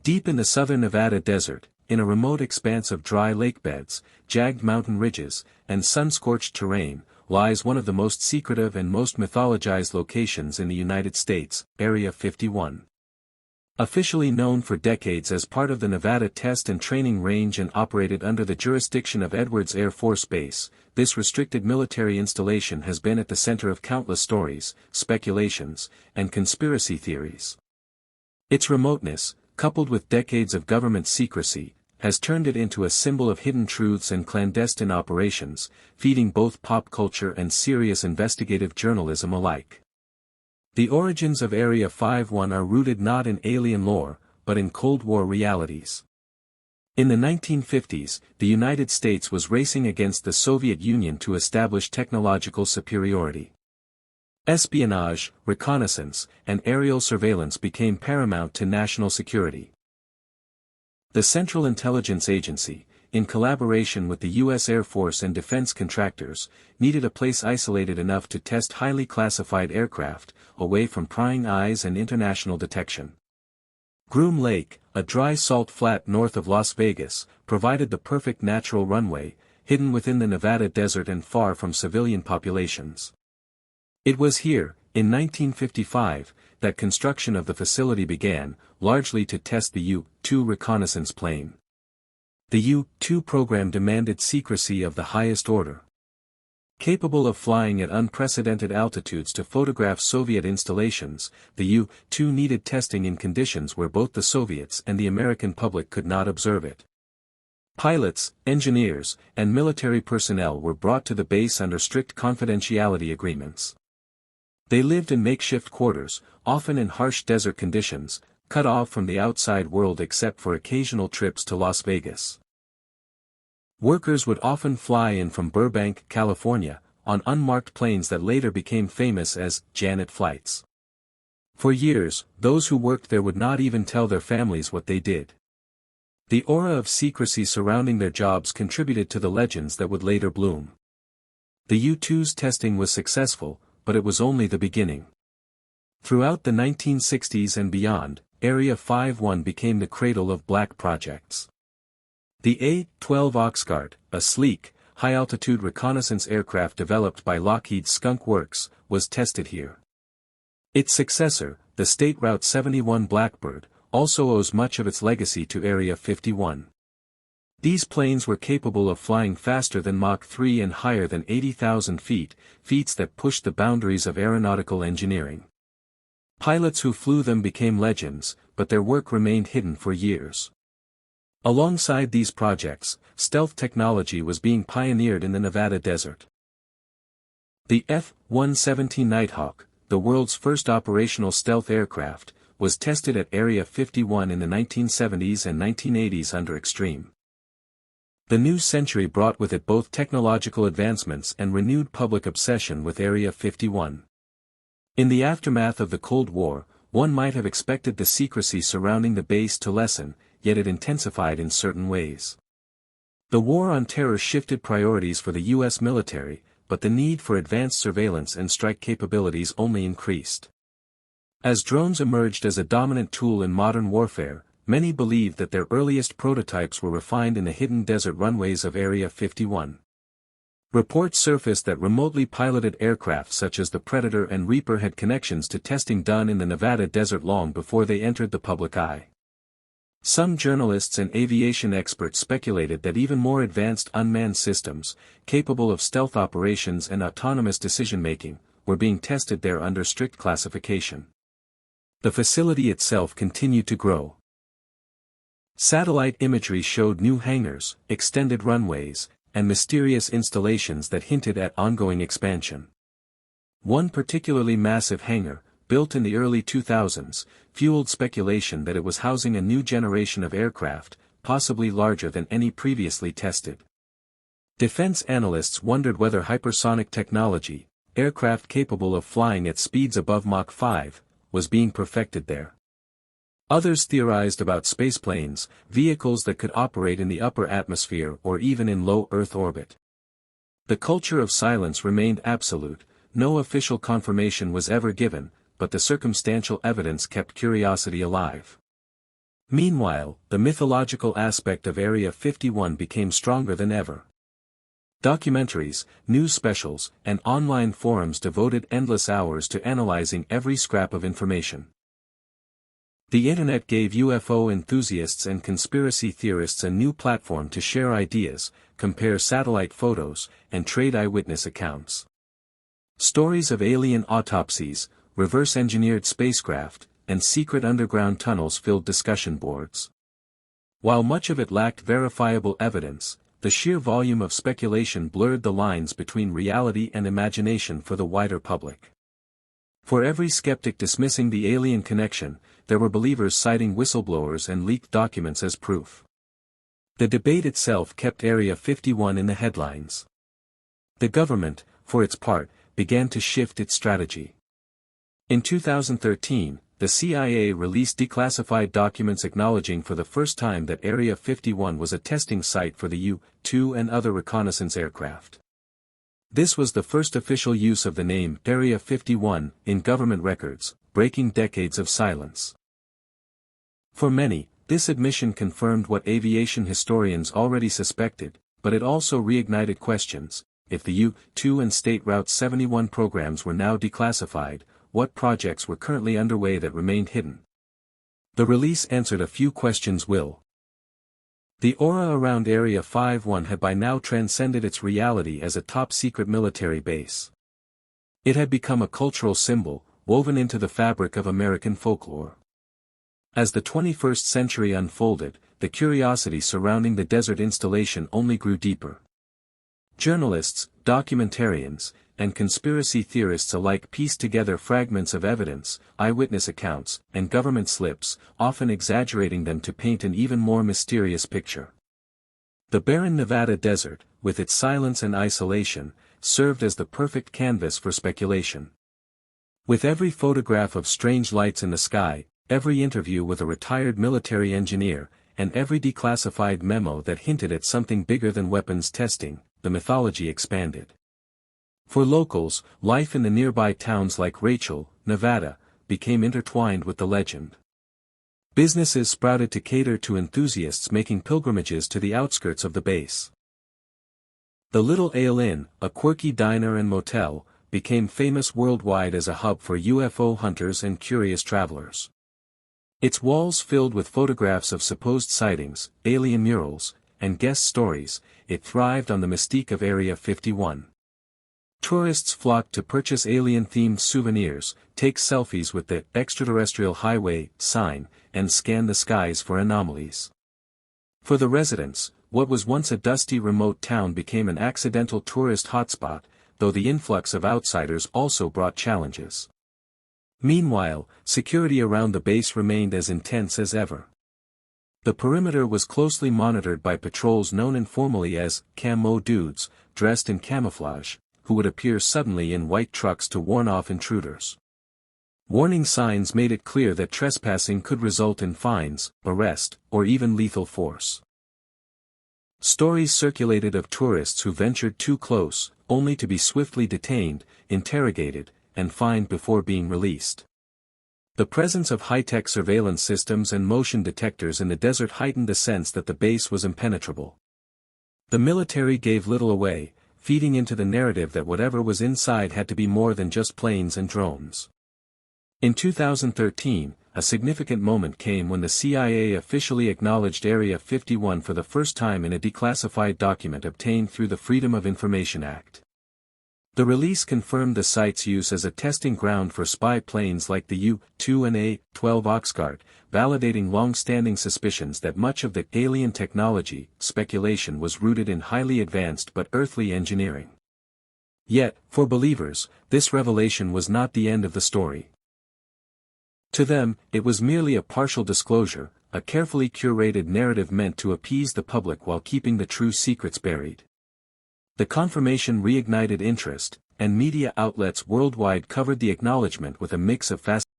Deep in the southern Nevada desert, in a remote expanse of dry lake beds, jagged mountain ridges, and sun-scorched terrain, lies one of the most secretive and most mythologized locations in the United States, Area 51. Officially known for decades as part of the Nevada Test and Training Range and operated under the jurisdiction of Edwards Air Force Base, this restricted military installation has been at the center of countless stories, speculations, and conspiracy theories. Its remoteness, coupled with decades of government secrecy, has turned it into a symbol of hidden truths and clandestine operations, feeding both pop culture and serious investigative journalism alike. The origins of Area 51 are rooted not in alien lore, but in Cold War realities. In the 1950s, the United States was racing against the Soviet Union to establish technological superiority. Espionage, reconnaissance, and aerial surveillance became paramount to national security. The Central Intelligence Agency, in collaboration with the U.S. Air Force and defense contractors, needed a place isolated enough to test highly classified aircraft, away from prying eyes and international detection. Groom Lake, a dry salt flat north of Las Vegas, provided the perfect natural runway, hidden within the Nevada desert and far from civilian populations. It was here, in 1955, that construction of the facility began, largely to test the U-2 reconnaissance plane. The U-2 program demanded secrecy of the highest order. Capable of flying at unprecedented altitudes to photograph Soviet installations, the U-2 needed testing in conditions where both the Soviets and the American public could not observe it. Pilots, engineers, and military personnel were brought to the base under strict confidentiality agreements. They lived in makeshift quarters, often in harsh desert conditions, cut off from the outside world except for occasional trips to Las Vegas. Workers would often fly in from Burbank, California, on unmarked planes that later became famous as Janet flights. For years, those who worked there would not even tell their families what they did. The aura of secrecy surrounding their jobs contributed to the legends that would later bloom. The U-2's testing was successful, but it was only the beginning. Throughout the 1960s and beyond, Area 51 became the cradle of black projects. The A-12 Oxguard, a sleek, high-altitude reconnaissance aircraft developed by Lockheed's Skunk Works, was tested here. Its successor, the State Route 71 Blackbird, also owes much of its legacy to Area 51. These planes were capable of flying faster than Mach 3 and higher than 80,000 feet, feats that pushed the boundaries of aeronautical engineering. Pilots who flew them became legends, but their work remained hidden for years. Alongside these projects, stealth technology was being pioneered in the Nevada desert. The F-117 Nighthawk, the world's first operational stealth aircraft, was tested at Area 51 in the 1970s and 1980s under extreme. The new century brought with it both technological advancements and renewed public obsession with Area 51. In the aftermath of the Cold War, one might have expected the secrecy surrounding the base to lessen, yet it intensified in certain ways. The war on terror shifted priorities for the U.S. military, but the need for advanced surveillance and strike capabilities only increased. As drones emerged as a dominant tool in modern warfare, many believed that their earliest prototypes were refined in the hidden desert runways of Area 51. Reports surfaced that remotely piloted aircraft such as the Predator and Reaper had connections to testing done in the Nevada desert long before they entered the public eye. Some journalists and aviation experts speculated that even more advanced unmanned systems, capable of stealth operations and autonomous decision-making, were being tested there under strict classification. The facility itself continued to grow. Satellite imagery showed new hangars, extended runways, and mysterious installations that hinted at ongoing expansion. One particularly massive hangar, built in the early 2000s, fueled speculation that it was housing a new generation of aircraft, possibly larger than any previously tested. Defense analysts wondered whether hypersonic technology, aircraft capable of flying at speeds above Mach 5, was being perfected there. Others theorized about spaceplanes, vehicles that could operate in the upper atmosphere or even in low Earth orbit. The culture of silence remained absolute, no official confirmation was ever given, but the circumstantial evidence kept curiosity alive. Meanwhile, the mythological aspect of Area 51 became stronger than ever. Documentaries, news specials, and online forums devoted endless hours to analyzing every scrap of information. The internet gave UFO enthusiasts and conspiracy theorists a new platform to share ideas, compare satellite photos, and trade eyewitness accounts. Stories of alien autopsies, reverse-engineered spacecraft, and secret underground tunnels filled discussion boards. While much of it lacked verifiable evidence, the sheer volume of speculation blurred the lines between reality and imagination for the wider public. For every skeptic dismissing the alien connection, there were believers citing whistleblowers and leaked documents as proof. The debate itself kept Area 51 in the headlines. The government, for its part, began to shift its strategy. In 2013, the CIA released declassified documents acknowledging for the first time that Area 51 was a testing site for the U-2 and other reconnaissance aircraft. This was the first official use of the name Area 51 in government records, breaking decades of silence. For many, this admission confirmed what aviation historians already suspected, but it also reignited questions. If the U-2 and State Route 71 programs were now declassified, what projects were currently underway that remained hidden? The release answered a few questions. The aura around Area 51 had by now transcended its reality as a top-secret military base. It had become a cultural symbol, woven into the fabric of American folklore. As the 21st century unfolded, the curiosity surrounding the desert installation only grew deeper. Journalists, documentarians, and conspiracy theorists alike pieced together fragments of evidence, eyewitness accounts, and government slips, often exaggerating them to paint an even more mysterious picture. The barren Nevada desert, with its silence and isolation, served as the perfect canvas for speculation. With every photograph of strange lights in the sky, every interview with a retired military engineer, and every declassified memo that hinted at something bigger than weapons testing, the mythology expanded. For locals, life in the nearby towns like Rachel, Nevada, became intertwined with the legend. Businesses sprouted to cater to enthusiasts making pilgrimages to the outskirts of the base. The Little Ale Inn, a quirky diner and motel, became famous worldwide as a hub for UFO hunters and curious travelers. Its walls filled with photographs of supposed sightings, alien murals, and guest stories, it thrived on the mystique of Area 51. Tourists flocked to purchase alien-themed souvenirs, take selfies with the Extraterrestrial Highway sign, and scan the skies for anomalies. For the residents, what was once a dusty remote town became an accidental tourist hotspot, though the influx of outsiders also brought challenges. Meanwhile, security around the base remained as intense as ever. The perimeter was closely monitored by patrols known informally as camo dudes, dressed in camouflage, who would appear suddenly in white trucks to warn off intruders. Warning signs made it clear that trespassing could result in fines, arrest, or even lethal force. Stories circulated of tourists who ventured too close, only to be swiftly detained, interrogated, and fined before being released. The presence of high-tech surveillance systems and motion detectors in the desert heightened the sense that the base was impenetrable. The military gave little away, feeding into the narrative that whatever was inside had to be more than just planes and drones. In 2013, a significant moment came when the CIA officially acknowledged Area 51 for the first time in a declassified document obtained through the Freedom of Information Act. The release confirmed the site's use as a testing ground for spy planes like the U-2 and A-12 Oxguard, validating long-standing suspicions that much of the alien technology speculation was rooted in highly advanced but earthly engineering. Yet, for believers, this revelation was not the end of the story. To them, it was merely a partial disclosure, a carefully curated narrative meant to appease the public while keeping the true secrets buried. The confirmation reignited interest, and media outlets worldwide covered the acknowledgement with a mix of fascination